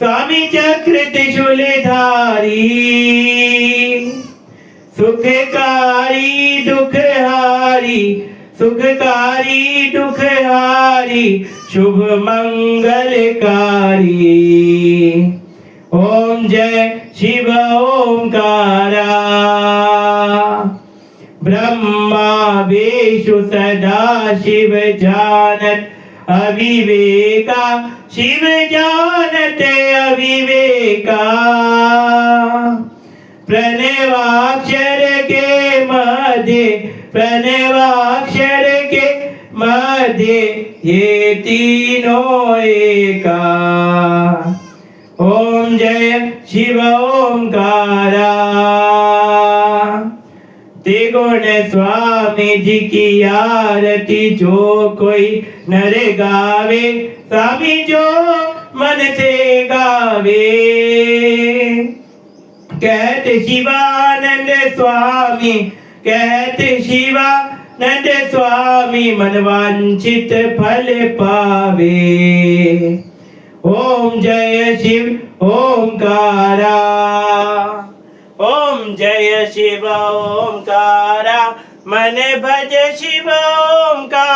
स्वामी चक्र त्रिशूलधारी सुखकारी दुखहारी सुखकारी दुखहारी शुभ मंगलकारी। ओम जय शिव ओंकारा ब्रह्मा विष्णु सदा शिव जानत अविवेका शिव जानत अविवेका। प्रणवाक्षर के मध्य प्रणवाक्षर के मध्य ये तीनों एका। ओम जय शिव ओंकारा। त्रिगुण स्वामी जी की आरती जो कोई नर गावे स्वामी जो मन से गावे। कहते शिवानंद स्वामी कहते शिवानंद स्वामी मनवांचित फल पावे। ओम जय शिव ओंकारा। ओम जय शिव ओंकारा मन भज शिव ओंकारा।